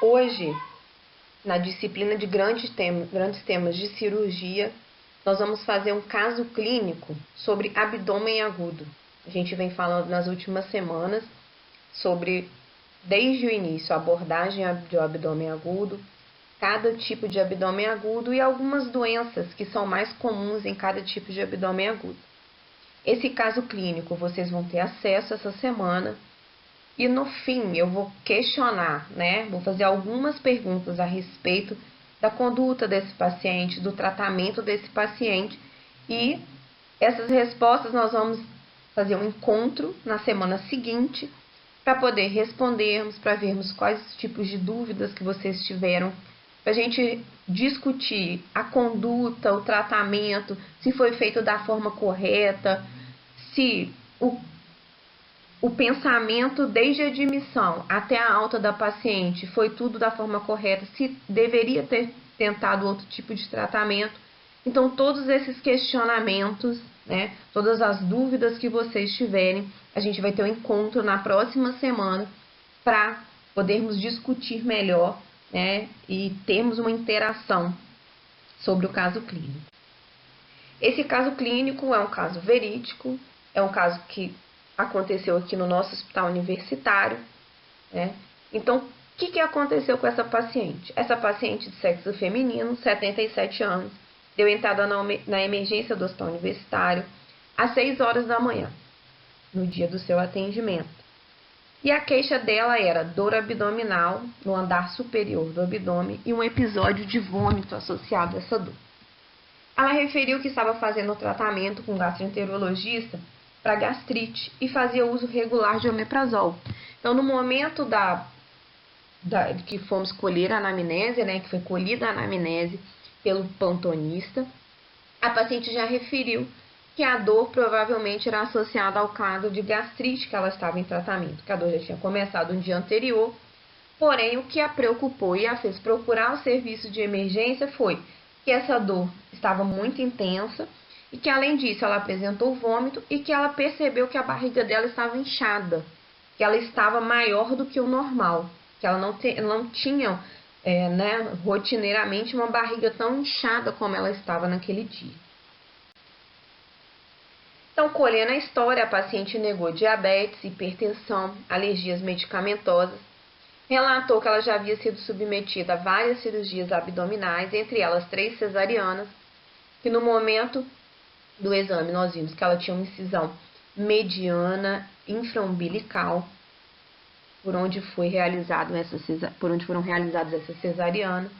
Hoje, na disciplina de grandes temas de cirurgia, nós vamos fazer um caso clínico sobre abdômen agudo. A gente vem falando nas últimas semanas sobre, desde o início, a abordagem do abdômen agudo, cada tipo de abdômen agudo e algumas doenças que são mais comuns em cada tipo de abdômen agudo. Esse caso clínico vocês vão ter acesso essa semana. E no fim eu vou questionar, vou fazer algumas perguntas a respeito da conduta desse paciente, do tratamento desse paciente. E essas respostas nós vamos fazer um encontro na semana seguinte para poder respondermos, para vermos quais tipos de dúvidas que vocês tiveram, para a gente discutir a conduta, o tratamento, se foi feito da forma correta, se o pensamento desde a admissão até a alta da paciente foi tudo da forma correta, se deveria ter tentado outro tipo de tratamento. Então, todos esses questionamentos, todas as dúvidas que vocês tiverem, a gente vai ter um encontro na próxima semana para podermos discutir melhor, e termos uma interação sobre o caso clínico. Esse caso clínico é um caso verídico, é um caso que aconteceu aqui no nosso hospital universitário, Então, o que aconteceu com essa paciente? Essa paciente de sexo feminino, 77 anos, deu entrada na emergência do hospital universitário às 6 horas da manhã, no dia do seu atendimento. E a queixa dela era dor abdominal no andar superior do abdômen e um episódio de vômito associado a essa dor. Ela referiu que estava fazendo tratamento com gastroenterologista para gastrite e fazia uso regular de omeprazol. Então, no momento que fomos colher a anamnese, que foi colhida a anamnese pelo plantonista, a paciente já referiu que a dor provavelmente era associada ao quadro de gastrite que ela estava em tratamento, que a dor já tinha começado no dia anterior. Porém, o que a preocupou e a fez procurar o serviço de emergência foi que essa dor estava muito intensa e que, além disso, ela apresentou vômito e que ela percebeu que a barriga dela estava inchada, que ela estava maior do que o normal, que ela não tinha rotineiramente uma barriga tão inchada como ela estava naquele dia. Então, colhendo a história, a paciente negou diabetes, hipertensão, alergias medicamentosas, relatou que ela já havia sido submetida a várias cirurgias abdominais, entre elas 3 cesarianas, que no momento do exame nós vimos que ela tinha uma incisão mediana infraumbilical, por onde foram realizadas essas cesarianas.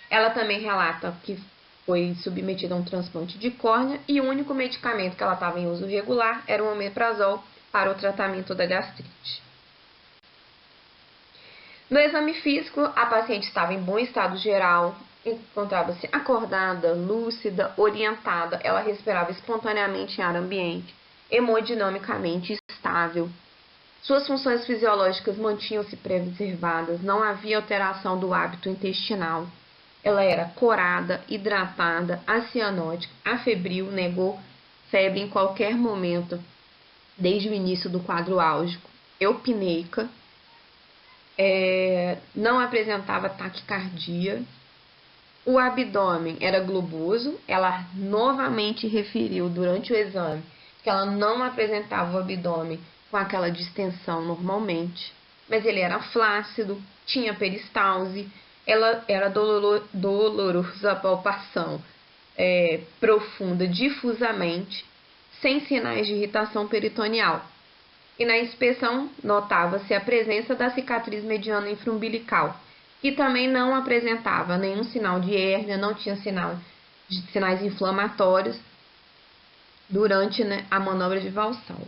Ela também relata que foi submetida a um transplante de córnea e o único medicamento que ela estava em uso regular era o omeprazol para o tratamento da gastrite. No exame físico, a paciente estava em bom estado geral, encontrava-se acordada, lúcida, orientada, ela respirava espontaneamente em ar ambiente, hemodinamicamente estável. Suas funções fisiológicas mantinham-se preservadas, não havia alteração do hábito intestinal. Ela era corada, hidratada, acianótica, afebril, negou febre em qualquer momento, desde o início do quadro álgico, eupneica, não apresentava taquicardia. O abdômen era globoso. Ela novamente referiu durante o exame que ela não apresentava o abdômen com aquela distensão normalmente, mas ele era flácido, tinha peristalse, ela era dolorosa a palpação profunda difusamente, sem sinais de irritação peritoneal. E na inspeção notava-se a presença da cicatriz mediana infraumbilical, que também não apresentava nenhum sinal de hérnia, não tinha sinais inflamatórios durante a manobra de Valsalva.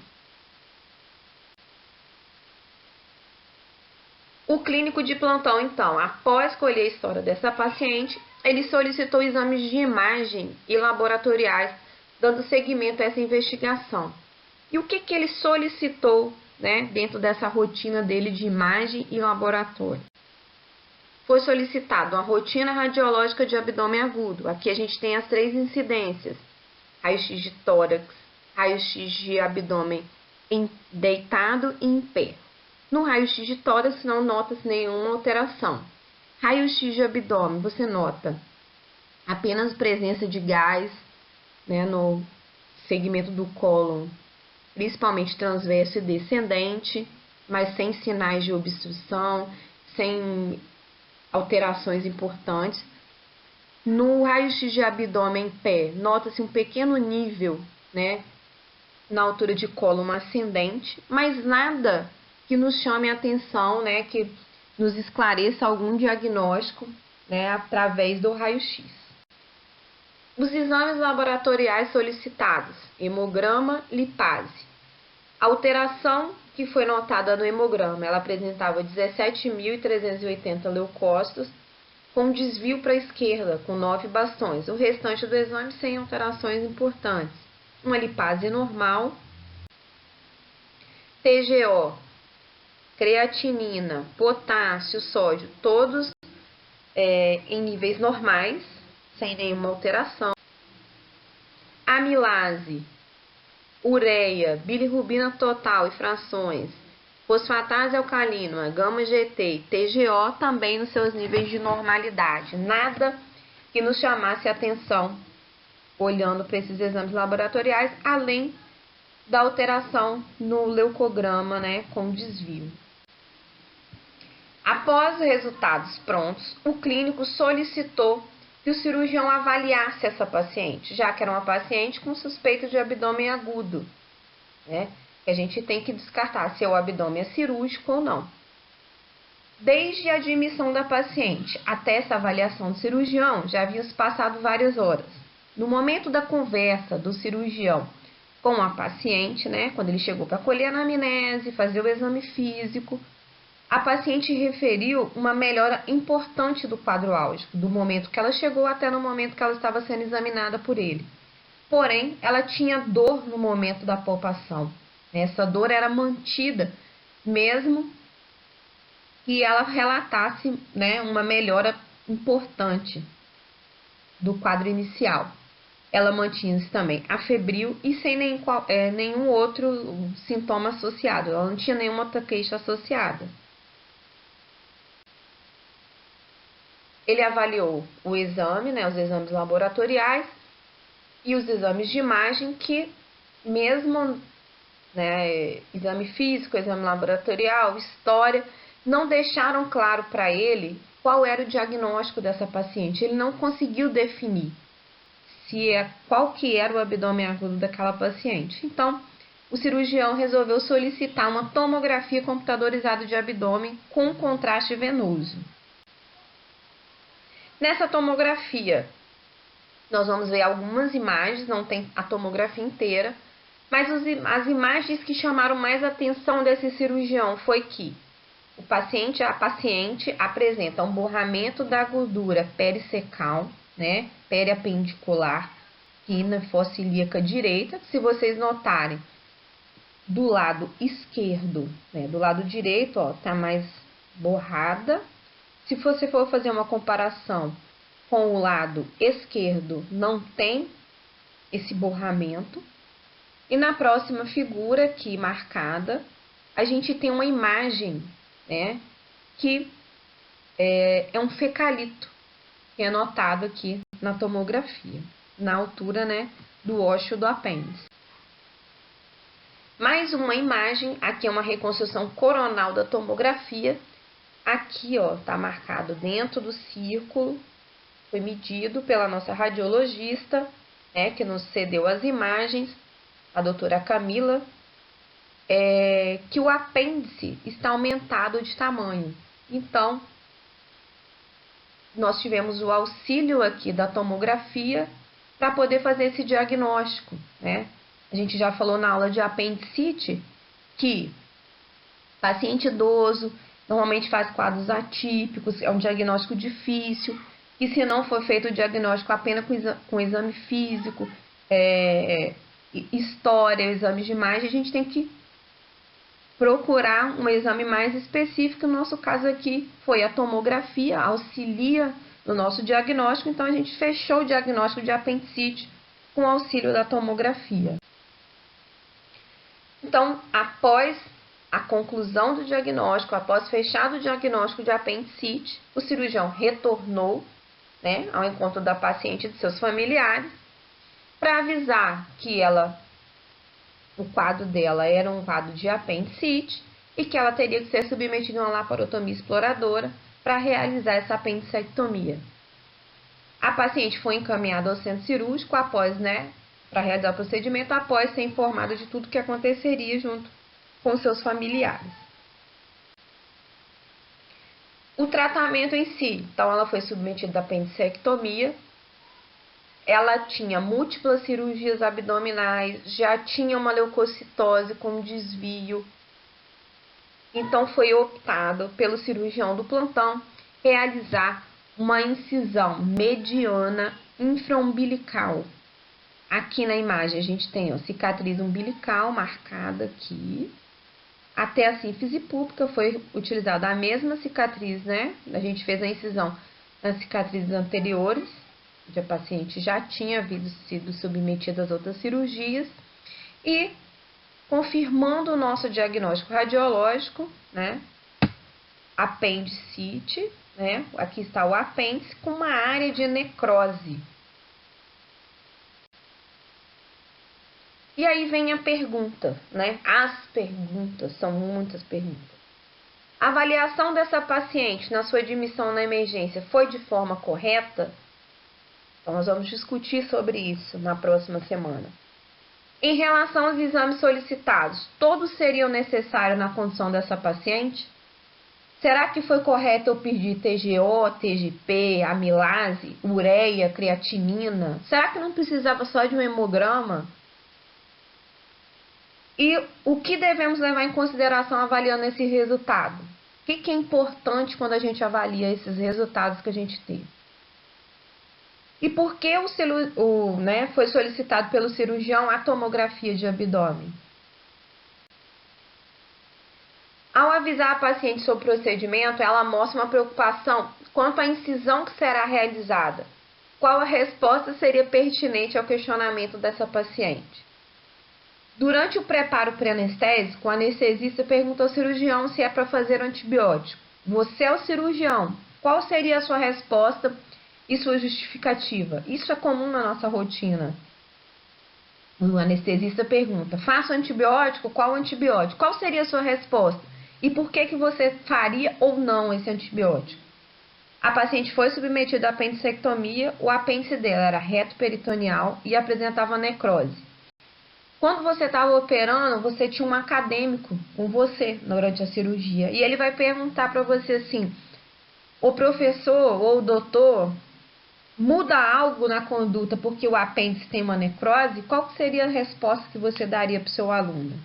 O clínico de plantão, então, após colher a história dessa paciente, ele solicitou exames de imagem e laboratoriais, dando seguimento a essa investigação. E o que ele solicitou, dentro dessa rotina dele de imagem e laboratório? Foi solicitado uma rotina radiológica de abdômen agudo. Aqui a gente tem as 3 incidências: raio-x de tórax, raio-x de abdômen deitado e em pé. No raio-x de tórax não nota-se nenhuma alteração. Raio-X de abdômen, você nota apenas presença de gás, né, no segmento do cólon, principalmente transverso e descendente, mas sem sinais de obstrução, sem alterações importantes. No raio-x de abdômen em pé, nota-se um pequeno nível, né, na altura de cólon ascendente, mas nada que nos chame a atenção, né, que nos esclareça algum diagnóstico, né, através do raio-x. Os exames laboratoriais solicitados: hemograma, lipase. A alteração que foi notada no hemograma, ela apresentava 17.380 leucócitos, com desvio para a esquerda, com 9 bastões. O restante do exame sem alterações importantes. Uma lipase normal. TGO, creatinina, potássio, sódio, todos em níveis normais, sem nenhuma alteração. Amilase, ureia, bilirrubina total e frações, fosfatase alcalina, gama-GT e TGO também nos seus níveis de normalidade. Nada que nos chamasse a atenção olhando para esses exames laboratoriais, além da alteração no leucograma, né, com desvio. Após os resultados prontos, o clínico solicitou que o cirurgião avaliasse essa paciente, já que era uma paciente com suspeita de abdômen agudo, né? A gente tem que descartar se o abdômen é cirúrgico ou não. Desde a admissão da paciente até essa avaliação do cirurgião, já haviam se passado várias horas. No momento da conversa do cirurgião com a paciente, né, quando ele chegou para colher a anamnese, fazer o exame físico, a paciente referiu uma melhora importante do quadro álgico, do momento que ela chegou até no momento que ela estava sendo examinada por ele. Porém, ela tinha dor no momento da palpação. Essa dor era mantida, mesmo que ela relatasse, né, uma melhora importante do quadro inicial. Ela mantinha-se também afebril e sem nenhum outro sintoma associado. Ela não tinha nenhuma outra queixa associada. Ele avaliou o exame, né, os exames laboratoriais e os exames de imagem que, mesmo, né, exame físico, exame laboratorial, história, não deixaram claro para ele qual era o diagnóstico dessa paciente. Ele não conseguiu definir qual que era o abdômen agudo daquela paciente. Então, o cirurgião resolveu solicitar uma tomografia computadorizada de abdômen com contraste venoso. Nessa tomografia, nós vamos ver algumas imagens, não tem a tomografia inteira, mas as imagens que chamaram mais atenção desse cirurgião foi que a paciente apresenta um borramento da gordura pericecal, né, periapendicular, quina fossílica direita. Se vocês notarem, do lado esquerdo, né, do lado direito, ó, tá mais borrada. Se você for fazer uma comparação com o lado esquerdo, não tem esse borramento. E na próxima figura aqui marcada, a gente tem uma imagem, né, que é um fecalito, que é notado aqui na tomografia, na altura, né, do ósseo do apêndice. Mais uma imagem, aqui é uma reconstrução coronal da tomografia. Aqui, ó, tá marcado dentro do círculo, foi medido pela nossa radiologista, né, que nos cedeu as imagens, a doutora Camila, que o apêndice está aumentado de tamanho. Então, nós tivemos o auxílio aqui da tomografia para poder fazer esse diagnóstico, né? A gente já falou na aula de apendicite que paciente idoso normalmente faz quadros atípicos, é um diagnóstico difícil, e se não for feito o diagnóstico apenas com exame físico, história, exame de imagem, a gente tem que procurar um exame mais específico. No nosso caso aqui foi a tomografia, auxilia no nosso diagnóstico, então a gente fechou o diagnóstico de apendicite com o auxílio da tomografia. Então, após a conclusão do diagnóstico, após fechado o diagnóstico de apendicite, o cirurgião retornou, né, ao encontro da paciente e de seus familiares para avisar que o quadro dela era um quadro de apendicite e que ela teria que ser submetida a uma laparotomia exploradora para realizar essa apendicectomia. A paciente foi encaminhada ao centro cirúrgico após, para realizar o procedimento, após ser informada de tudo que aconteceria junto com seus familiares. O tratamento em si, então ela foi submetida à apendicectomia, ela tinha múltiplas cirurgias abdominais, já tinha uma leucocitose com desvio, então foi optado pelo cirurgião do plantão realizar uma incisão mediana infraumbilical. Aqui na imagem a gente tem a cicatriz umbilical marcada aqui. Até a sínfise púbica foi utilizada a mesma cicatriz, A gente fez a incisão nas cicatrizes anteriores, onde a paciente já tinha sido submetida às outras cirurgias. E, confirmando o nosso diagnóstico radiológico, apendicite, aqui está o apêndice com uma área de necrose. E aí vem a pergunta, As perguntas, são muitas perguntas. A avaliação dessa paciente na sua admissão na emergência foi de forma correta? Então, nós vamos discutir sobre isso na próxima semana. Em relação aos exames solicitados, todos seriam necessários na condição dessa paciente? Será que foi correto eu pedir TGO, TGP, amilase, ureia, creatinina? Será que não precisava só de um hemograma? E o que devemos levar em consideração avaliando esse resultado? O que é importante quando a gente avalia esses resultados que a gente teve? E por que foi solicitado pelo cirurgião a tomografia de abdômen? Ao avisar a paciente sobre o procedimento, ela mostra uma preocupação quanto à incisão que será realizada. Qual a resposta seria pertinente ao questionamento dessa paciente? Durante o preparo pré-anestésico, o anestesista pergunta ao cirurgião se é para fazer antibiótico. Você é o cirurgião. Qual seria a sua resposta e sua justificativa? Isso é comum na nossa rotina. O anestesista pergunta, faço antibiótico? Qual antibiótico? Qual seria a sua resposta? E por que você faria ou não esse antibiótico? A paciente foi submetida à apendicectomia, o apêndice dela era reto peritoneal e apresentava necrose. Quando você estava operando, você tinha um acadêmico com você durante a cirurgia. E ele vai perguntar para você assim, o professor ou o doutor muda algo na conduta porque o apêndice tem uma necrose? Qual seria a resposta que você daria para o seu aluno?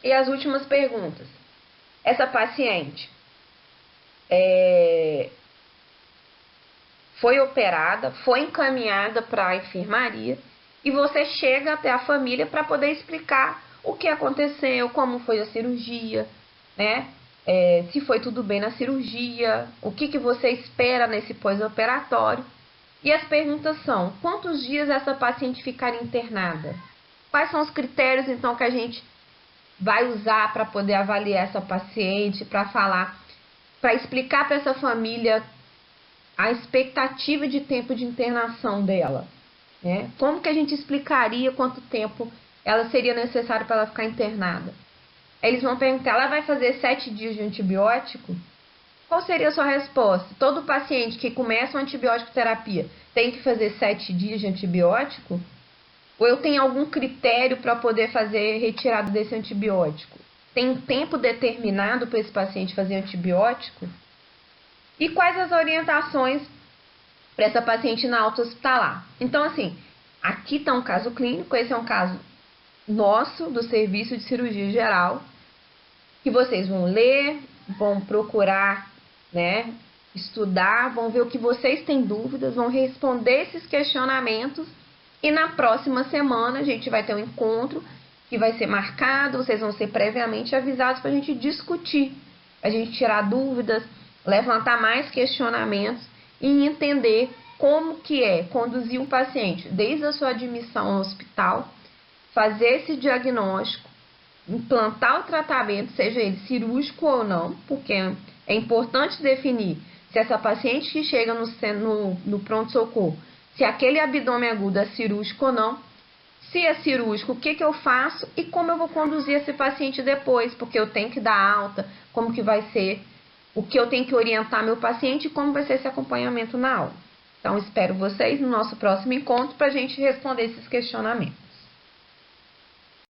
E as últimas perguntas. Essa paciente foi operada, foi encaminhada para a enfermaria e você chega até a família para poder explicar o que aconteceu, como foi a cirurgia, se foi tudo bem na cirurgia, o que você espera nesse pós-operatório. E as perguntas são, quantos dias essa paciente ficaria internada? Quais são os critérios, então, que a gente vai usar para poder avaliar essa paciente, para explicar para essa família a expectativa de tempo de internação dela? Como que a gente explicaria quanto tempo ela seria necessário para ela ficar internada? Eles vão perguntar, ela vai fazer 7 dias de antibiótico? Qual seria a sua resposta? Todo paciente que começa uma antibiótico terapia tem que fazer 7 dias de antibiótico? Ou eu tenho algum critério para poder fazer retirada desse antibiótico? Tem um tempo determinado para esse paciente fazer antibiótico? E quais as orientações para essa paciente na alta hospitalar? Então, assim, aqui está um caso clínico, esse é um caso nosso, do Serviço de Cirurgia Geral, que vocês vão ler, vão procurar, estudar, vão ver o que vocês têm dúvidas, vão responder esses questionamentos e na próxima semana a gente vai ter um encontro que vai ser marcado, vocês vão ser previamente avisados para a gente discutir, a gente tirar dúvidas, levantar mais questionamentos e entender como que é conduzir um paciente desde a sua admissão ao hospital, fazer esse diagnóstico, implantar o tratamento, seja ele cirúrgico ou não, porque é importante definir se essa paciente que chega no pronto-socorro, se aquele abdômen agudo é cirúrgico ou não. Se é cirúrgico, o que eu faço e como eu vou conduzir esse paciente depois, porque eu tenho que dar alta, como que vai ser, o que eu tenho que orientar meu paciente e como vai ser esse acompanhamento na aula. Então, espero vocês no nosso próximo encontro para a gente responder esses questionamentos.